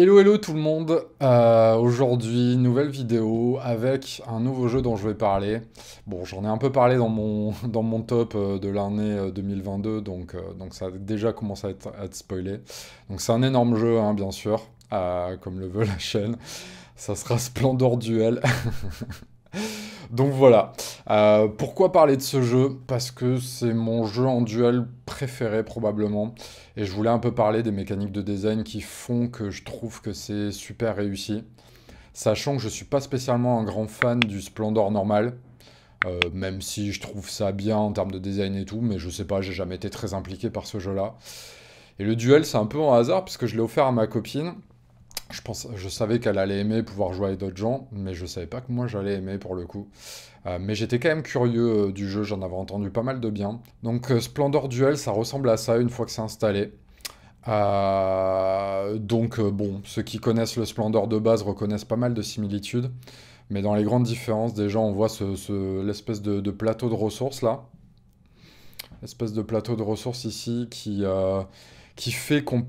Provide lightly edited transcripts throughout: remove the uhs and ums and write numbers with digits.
Hello hello tout le monde. Aujourd'hui, nouvelle vidéo avec un nouveau jeu dont je vais parler. Bon, j'en ai un peu parlé dans dans mon top de l'année 2022, donc ça a déjà commencé à être spoilé. Donc c'est un énorme jeu, hein, bien sûr, comme le veut la chaîne. Ça sera Splendor Duel. Donc voilà. Pourquoi parler de ce jeu? Parce que c'est mon jeu en duel préféré probablement. Et je voulais un peu parler des mécaniques de design qui font que je trouve que c'est super réussi. Sachant que je suis pas spécialement un grand fan du Splendor normal. Même si je trouve ça bien en termes de design et tout. Mais je sais pas, j'ai jamais été très impliqué par ce jeu-là. Et le duel, c'est un peu en hasard puisque je l'ai offert à ma copine. Je savais qu'elle allait aimer pouvoir jouer avec d'autres gens, mais je savais pas que moi j'allais aimer pour le coup. Mais j'étais quand même curieux du jeu, j'en avais entendu pas mal de bien. Donc Splendor Duel, ça ressemble à ça une fois que c'est installé. Bon, ceux qui connaissent le Splendor de base reconnaissent pas mal de similitudes. Mais dans les grandes différences, déjà on voit l'espèce de plateau de ressources là. L'espèce de plateau de ressources ici qui fait qu'en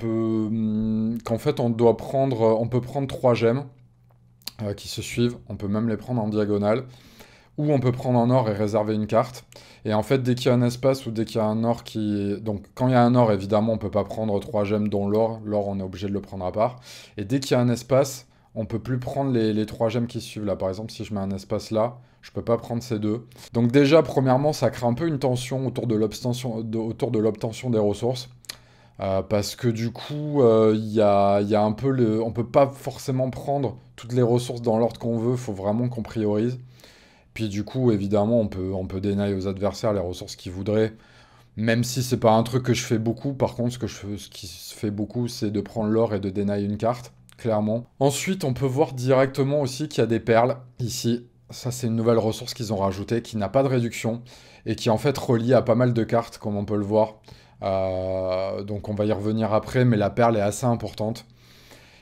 fait on peut prendre trois gemmes qui se suivent, on peut même les prendre en diagonale, ou on peut prendre en or et réserver une carte. Et en fait, dès qu'il y a un espace ou dès qu'il y a un or qui... Donc quand il y a un or, évidemment, on peut pas prendre trois gemmes dont l'or. L'or, on est obligé de le prendre à part. Et dès qu'il y a un espace, on peut plus prendre les trois gemmes qui suivent là. Par exemple, si je mets un espace là, je peux pas prendre ces deux. Donc déjà, premièrement, ça crée un peu une tension autour de autour de l'obtention des ressources. Parce que du coup, il y a un peu on peut pas forcément prendre toutes les ressources dans l'ordre qu'on veut, il faut vraiment qu'on priorise. Puis du coup, évidemment, on peut deny aux adversaires les ressources qu'ils voudraient, même si c'est pas un truc que je fais beaucoup. Par contre, ce qui se fait beaucoup, c'est de prendre l'or et de deny une carte, clairement. Ensuite, on peut voir directement aussi qu'il y a des perles, ici. Ça, c'est une nouvelle ressource qu'ils ont rajoutée, qui n'a pas de réduction, et qui est en fait relie à pas mal de cartes, comme on peut le voir. Donc on va y revenir après, mais la perle est assez importante.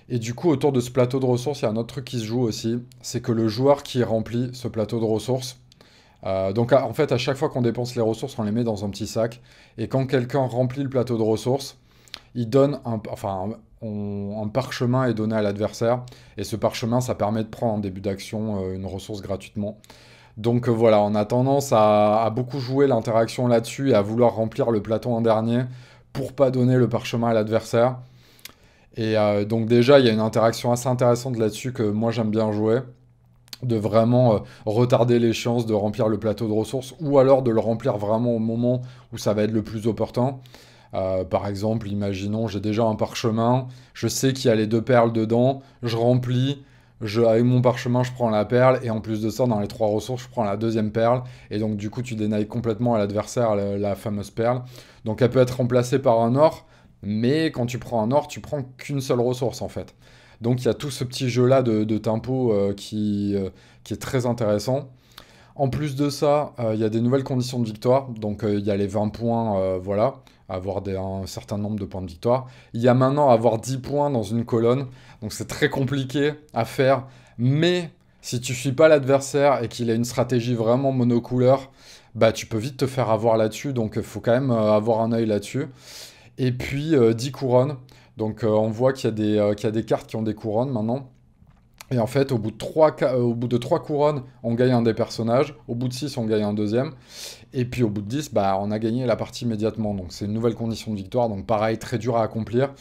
Et du coup, autour de ce plateau de ressources, il y a un autre truc qui se joue aussi, c'est que le joueur qui remplit ce plateau de ressources, en fait, à chaque fois qu'on dépense les ressources, on les met dans un petit sac, et quand quelqu'un remplit le plateau de ressources, il donne un parchemin est donné à l'adversaire, et ce parchemin, ça permet de prendre en début d'action une ressource gratuitement. Donc voilà, on a tendance à beaucoup jouer l'interaction là-dessus et à vouloir remplir le plateau en dernier pour pas donner le parchemin à l'adversaire. Et donc déjà, il y a une interaction assez intéressante là-dessus que moi j'aime bien jouer, de vraiment retarder l'échéance de remplir le plateau de ressources ou alors de le remplir vraiment au moment où ça va être le plus opportun. Par exemple, imaginons, j'ai déjà un parchemin, je sais qu'il y a les deux perles dedans, je remplis, avec mon parchemin, je prends la perle, et en plus de ça, dans les trois ressources, je prends la deuxième perle, et donc du coup, tu dénailles complètement à l'adversaire la fameuse perle. Donc elle peut être remplacée par un or, mais quand tu prends un or, tu prends qu'une seule ressource en fait. Donc il y a tout ce petit jeu-là de tempo qui est très intéressant. En plus de ça, il y a des nouvelles conditions de victoire. Donc, il y a les 20 points, voilà, un certain nombre de points de victoire. Il y a maintenant avoir 10 points dans une colonne. Donc, c'est très compliqué à faire. Mais si tu suis pas l'adversaire et qu'il a une stratégie vraiment monocouleur, bah, tu peux vite te faire avoir là-dessus. Donc, il faut quand même avoir un œil là-dessus. Et puis, 10 couronnes. Donc, on voit qu'il y a des cartes qui ont des couronnes maintenant. Et en fait, au bout de 3 couronnes, on gagne un des personnages. Au bout de 6, on gagne un deuxième. Et puis au bout de 10, bah, on a gagné la partie immédiatement. Donc c'est une nouvelle condition de victoire. Donc pareil, très dur à accomplir.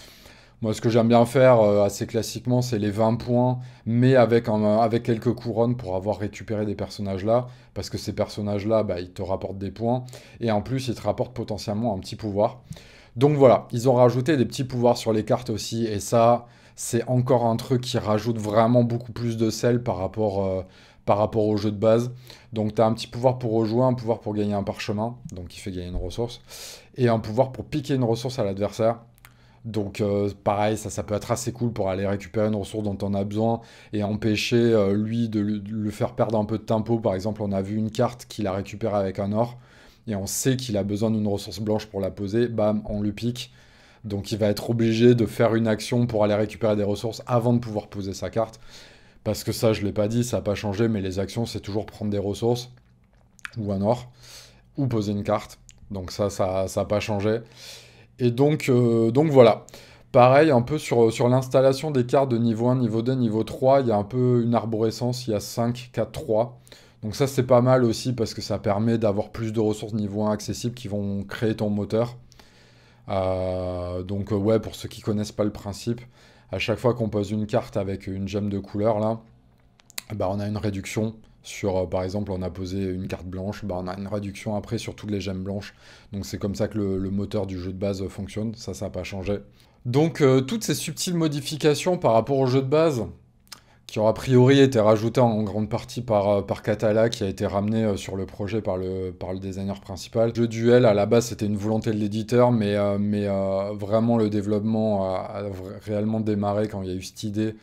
Moi, ce que j'aime bien faire assez classiquement, c'est les 20 points, mais avec quelques couronnes pour avoir récupéré des personnages là. Parce que ces personnages-là, bah, ils te rapportent des points. Et en plus, ils te rapportent potentiellement un petit pouvoir. Donc voilà, ils ont rajouté des petits pouvoirs sur les cartes aussi, et ça, c'est encore un truc qui rajoute vraiment beaucoup plus de sel par rapport au jeu de base. Donc tu as un petit pouvoir pour rejouer, un pouvoir pour gagner un parchemin, donc qui fait gagner une ressource, et un pouvoir pour piquer une ressource à l'adversaire. Donc pareil, ça peut être assez cool pour aller récupérer une ressource dont on a besoin et empêcher lui de le faire perdre un peu de tempo. Par exemple, on a vu une carte qu'il a récupérée avec un or et on sait qu'il a besoin d'une ressource blanche pour la poser, bam, on lui pique. Donc il va être obligé de faire une action pour aller récupérer des ressources avant de pouvoir poser sa carte. Parce que ça, je ne l'ai pas dit, ça n'a pas changé, mais les actions, c'est toujours prendre des ressources, ou un or, ou poser une carte. Donc ça n'a pas changé. Et donc voilà. Pareil, un peu sur l'installation des cartes de niveau 1, niveau 2, niveau 3, il y a un peu une arborescence, il y a 5, 4, 3. Donc ça c'est pas mal aussi parce que ça permet d'avoir plus de ressources niveau 1 accessibles qui vont créer ton moteur. Donc ouais, pour ceux qui connaissent pas le principe, à chaque fois qu'on pose une carte avec une gemme de couleur là, bah, on a une réduction sur, par exemple, on a posé une carte blanche, bah, on a une réduction après sur toutes les gemmes blanches. Donc c'est comme ça que le moteur du jeu de base fonctionne, ça n'a pas changé. Donc toutes ces subtiles modifications par rapport au jeu de base, qui ont a priori été rajoutées en grande partie par Catala, qui a été ramené sur le projet par le designer principal. Le jeu duel, à la base, c'était une volonté de l'éditeur, mais vraiment le développement a réellement démarré quand il y a eu cette idée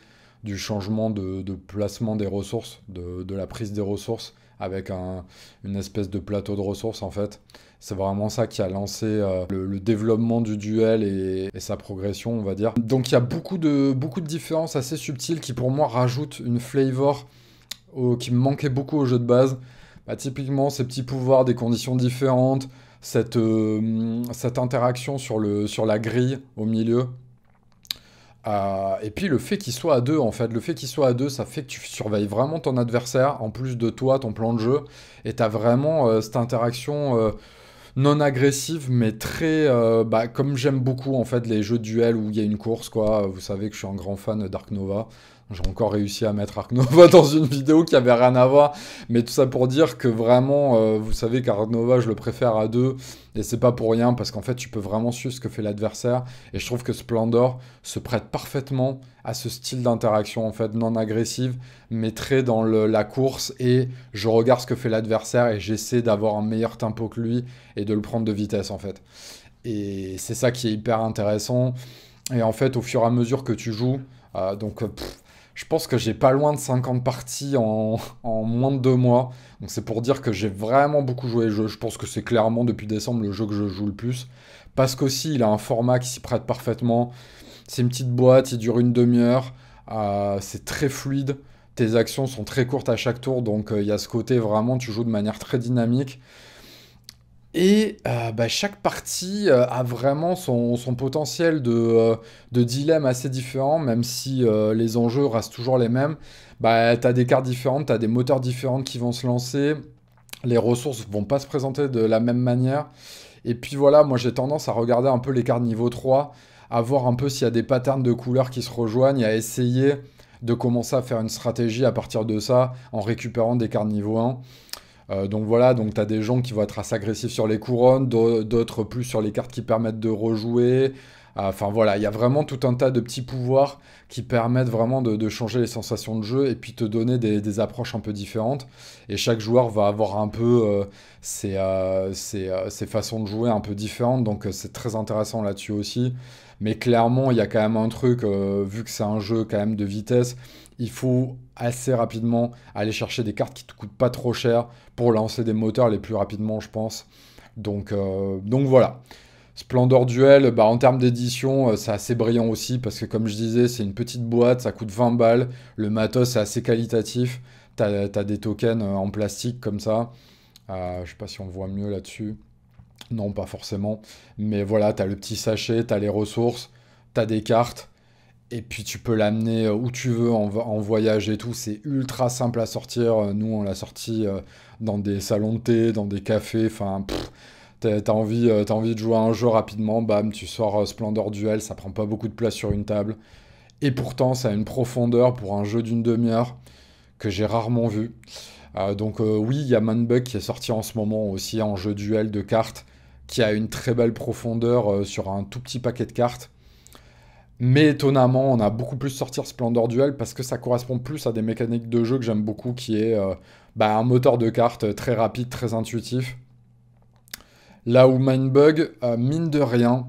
du changement de placement des ressources, de la prise des ressources, avec une espèce de plateau de ressources en fait. C'est vraiment ça qui a lancé le développement du duel et sa progression, on va dire. Donc il y a beaucoup de différences assez subtiles qui pour moi rajoutent une flavor qui me manquait beaucoup au jeu de base. Bah, typiquement ces petits pouvoirs, des conditions différentes, cette interaction sur la grille au milieu. Et puis le fait qu'il soit à deux, en fait, le fait qu'il soit à deux, ça fait que tu surveilles vraiment ton adversaire, en plus de toi, ton plan de jeu, et t'as vraiment cette interaction non agressive, mais très, bah, comme j'aime beaucoup en fait les jeux de duel où il y a une course, quoi. Vous savez que je suis un grand fan d'Ark Nova. J'ai encore réussi à mettre Ark Nova dans une vidéo qui avait rien à voir, mais tout ça pour dire que vraiment, vous savez qu'Ark Nova, je le préfère à deux, et c'est pas pour rien, parce qu'en fait, tu peux vraiment suivre ce que fait l'adversaire, et je trouve que Splendor se prête parfaitement à ce style d'interaction, en fait, non agressive, mais très dans la course, et je regarde ce que fait l'adversaire, et j'essaie d'avoir un meilleur tempo que lui, et de le prendre de vitesse, en fait. Et c'est ça qui est hyper intéressant, et en fait, au fur et à mesure que tu joues, je pense que j'ai pas loin de 50 parties en moins de 2 mois. Donc c'est pour dire que j'ai vraiment beaucoup joué le jeu. Je pense que c'est clairement depuis décembre le jeu que je joue le plus. Parce qu'aussi il a un format qui s'y prête parfaitement. C'est une petite boîte, il dure une demi-heure. C'est très fluide. Tes actions sont très courtes à chaque tour. Donc il y a ce côté vraiment, tu joues de manière très dynamique. Et bah, chaque partie a vraiment son potentiel de dilemme assez différent, même si les enjeux restent toujours les mêmes. Bah, tu as des cartes différentes, tu as des moteurs différents qui vont se lancer, les ressources vont pas se présenter de la même manière. Et puis voilà, moi j'ai tendance à regarder un peu les cartes niveau 3, à voir un peu s'il y a des patterns de couleurs qui se rejoignent, et à essayer de commencer à faire une stratégie à partir de ça, en récupérant des cartes niveau 1. Donc voilà, donc tu as des gens qui vont être assez agressifs sur les couronnes, d'autres plus sur les cartes qui permettent de rejouer. Enfin voilà, il y a vraiment tout un tas de petits pouvoirs qui permettent vraiment de changer les sensations de jeu et puis te donner des approches un peu différentes. Et chaque joueur va avoir un peu ses façons de jouer un peu différentes, donc c'est très intéressant là-dessus aussi. Mais clairement, il y a quand même un truc, vu que c'est un jeu quand même de vitesse, il faut assez rapidement aller chercher des cartes qui te coûtent pas trop cher pour lancer des moteurs les plus rapidement, je pense. Donc voilà. Splendor Duel, bah, en termes d'édition, c'est assez brillant aussi parce que comme je disais, c'est une petite boîte, ça coûte 20 balles. Le matos est assez qualitatif. T'as des tokens en plastique comme ça. Je sais pas si on voit mieux là-dessus. Non, pas forcément. Mais voilà, t'as le petit sachet, t'as les ressources, t'as des cartes. Et puis tu peux l'amener où tu veux en voyage et tout. C'est ultra simple à sortir. Nous, on l'a sorti dans des salons de thé, dans des cafés. Enfin, t'as envie de jouer à un jeu rapidement. Bam, tu sors Splendor Duel. Ça prend pas beaucoup de place sur une table. Et pourtant, ça a une profondeur pour un jeu d'une demi-heure que j'ai rarement vu. Oui, il y a Manbug qui est sorti en ce moment aussi en jeu duel de cartes, qui a une très belle profondeur sur un tout petit paquet de cartes. Mais étonnamment, on a beaucoup plus sortir Splendor Duel parce que ça correspond plus à des mécaniques de jeu que j'aime beaucoup, qui est bah, un moteur de cartes très rapide, très intuitif. Là où Mindbug, mine de rien,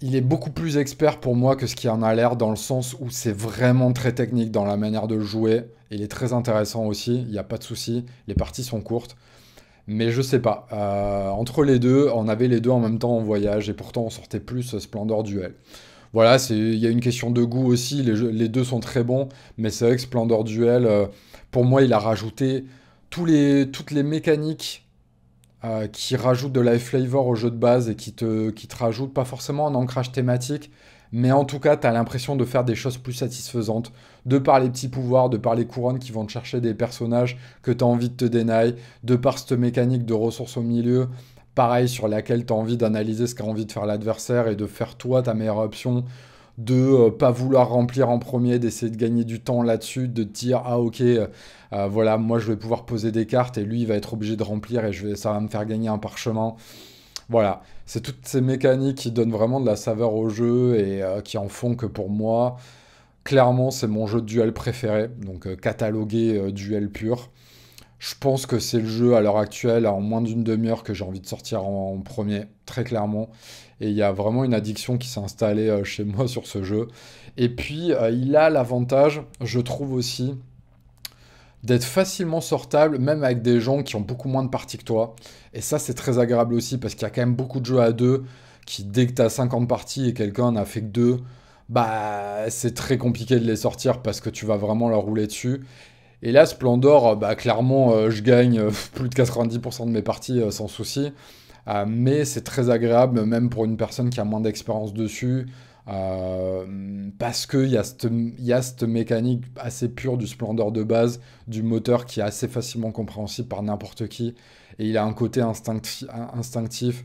il est beaucoup plus expert pour moi que ce qui en a l'air, dans le sens où c'est vraiment très technique dans la manière de le jouer. Il est très intéressant aussi, il n'y a pas de souci, les parties sont courtes. Mais je sais pas, entre les deux, on avait les deux en même temps en voyage, et pourtant on sortait plus Splendor Duel. Voilà, il y a une question de goût aussi, les deux sont très bons, mais c'est vrai que Splendor Duel, pour moi, il a rajouté toutes les mécaniques qui rajoutent de la flavor au jeu de base et qui te rajoutent pas forcément un ancrage thématique, Mais en tout cas, tu as l'impression de faire des choses plus satisfaisantes, de par les petits pouvoirs, de par les couronnes qui vont te chercher des personnages que tu as envie de te deny, de par cette mécanique de ressources au milieu, pareil, sur laquelle tu as envie d'analyser ce qu'a envie de faire l'adversaire et de faire toi ta meilleure option, de pas vouloir remplir en premier, d'essayer de gagner du temps là-dessus, de te dire ah ok, voilà, moi je vais pouvoir poser des cartes et lui il va être obligé de remplir et ça va me faire gagner un parchemin. Voilà, c'est toutes ces mécaniques qui donnent vraiment de la saveur au jeu et qui en font que pour moi, clairement, c'est mon jeu de duel préféré. Donc catalogué duel pur. Je pense que c'est le jeu à l'heure actuelle, en moins d'une demi-heure, que j'ai envie de sortir en premier, très clairement. Et il y a vraiment une addiction qui s'est installée chez moi sur ce jeu. Et puis, il a l'avantage, je trouve aussi, d'être facilement sortable, même avec des gens qui ont beaucoup moins de parties que toi. Et ça, c'est très agréable aussi, parce qu'il y a quand même beaucoup de jeux à deux, qui dès que tu as 50 parties et quelqu'un n'a fait que deux, bah c'est très compliqué de les sortir, parce que tu vas vraiment leur rouler dessus. Et là, Splendor, bah clairement, je gagne plus de 90% de mes parties sans souci. Mais c'est très agréable, même pour une personne qui a moins d'expérience dessus, parce qu'il y a cette mécanique assez pure du Splendor de base, du moteur qui est assez facilement compréhensible par n'importe qui, et il a un côté instinctif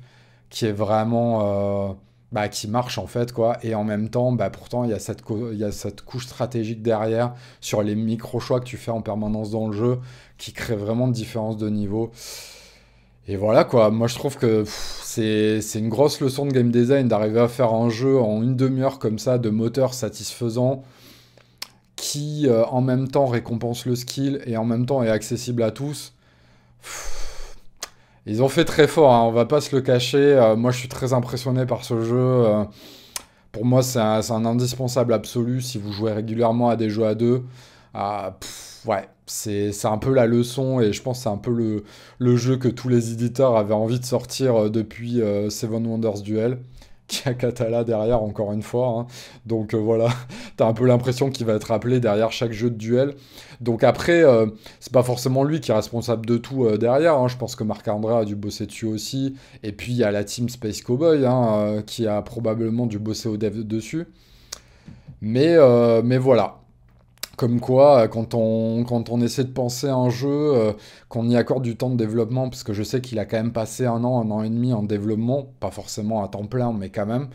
qui est vraiment... bah, qui marche en fait, quoi, et en même temps, bah, pourtant, il y a cette couche stratégique derrière, sur les micro-choix que tu fais en permanence dans le jeu, qui crée vraiment de différence de niveau. Et voilà quoi, moi je trouve que c'est une grosse leçon de game design d'arriver à faire un jeu en une demi-heure comme ça, de moteur satisfaisant, qui en même temps récompense le skill et en même temps est accessible à tous. Ils ont fait très fort, hein, on va pas se le cacher. Moi je suis très impressionné par ce jeu. Pour moi c'est un indispensable absolu si vous jouez régulièrement à des jeux à deux. Ouais, c'est un peu la leçon et je pense que c'est un peu le jeu que tous les éditeurs avaient envie de sortir depuis Seven Wonders Duel, qui a Catala derrière encore une fois, hein. Donc voilà, t'as un peu l'impression qu'il va être appelé derrière chaque jeu de duel. Donc après, c'est pas forcément lui qui est responsable de tout derrière, hein. Je pense que Marc-André a dû bosser dessus aussi. Et puis il y a la team Space Cowboy, hein, qui a probablement dû bosser au dev dessus. Mais voilà. Comme quoi, quand on essaie de penser un jeu, qu'on y accorde du temps de développement, parce que je sais qu'il a quand même passé un an et demi en développement, pas forcément à temps plein, mais quand même,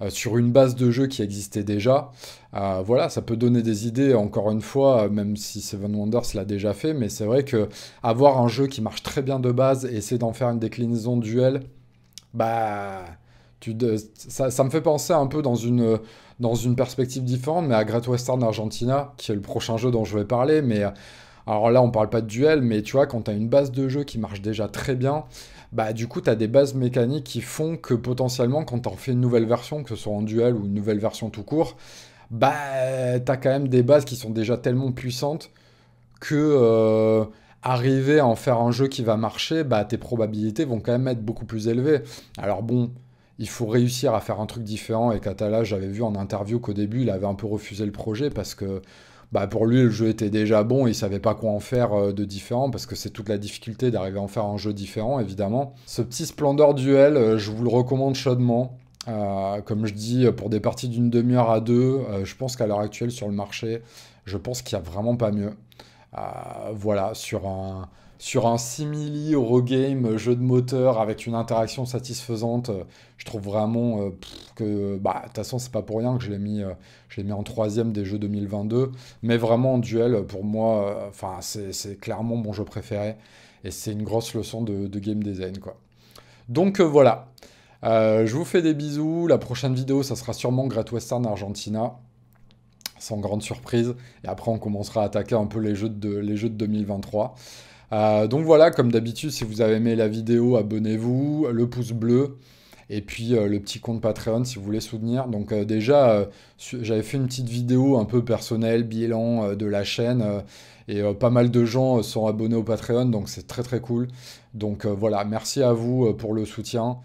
sur une base de jeu qui existait déjà. Voilà, ça peut donner des idées, encore une fois, même si Seven Wonders l'a déjà fait, mais c'est vrai que avoir un jeu qui marche très bien de base et essayer d'en faire une déclinaison duel, bah, ça me fait penser un peu dans une perspective différente, mais à Great Western Argentina, qui est le prochain jeu dont je vais parler. Mais alors là, on parle pas de duel, mais tu vois, quand tu as une base de jeu qui marche déjà très bien, bah du coup, tu as des bases mécaniques qui font que potentiellement, quand tu en fais une nouvelle version, que ce soit en duel ou une nouvelle version tout court, bah tu as quand même des bases qui sont déjà tellement puissantes que arriver à en faire un jeu qui va marcher, bah tes probabilités vont quand même être beaucoup plus élevées. Alors bon, il faut réussir à faire un truc différent, et Catala, j'avais vu en interview qu'au début, il avait un peu refusé le projet parce que bah, pour lui, le jeu était déjà bon, il savait pas quoi en faire de différent, parce que c'est toute la difficulté d'arriver à en faire un jeu différent, évidemment. Ce petit Splendor Duel, je vous le recommande chaudement. Comme je dis, pour des parties d'une demi-heure à deux, je pense qu'à l'heure actuelle sur le marché, je pense qu'il n'y a vraiment pas mieux. Voilà, sur un simili Eurogame jeu de moteur avec une interaction satisfaisante, je trouve vraiment que, bah, de toute façon, c'est pas pour rien que je l'ai mis en troisième des jeux 2022, mais vraiment en duel, pour moi, enfin, c'est clairement mon jeu préféré, et c'est une grosse leçon de game design, quoi. Donc voilà. Je vous fais des bisous. La prochaine vidéo, ça sera sûrement Great Western Argentina, sans grande surprise. Et après, on commencera à attaquer un peu les jeux de 2023. Donc voilà, comme d'habitude, si vous avez aimé la vidéo, abonnez-vous, le pouce bleu, et puis le petit compte Patreon si vous voulez soutenir. Donc déjà, j'avais fait une petite vidéo un peu personnelle, bilan de la chaîne, et pas mal de gens sont abonnés au Patreon, donc c'est très très cool. Donc voilà, merci à vous pour le soutien.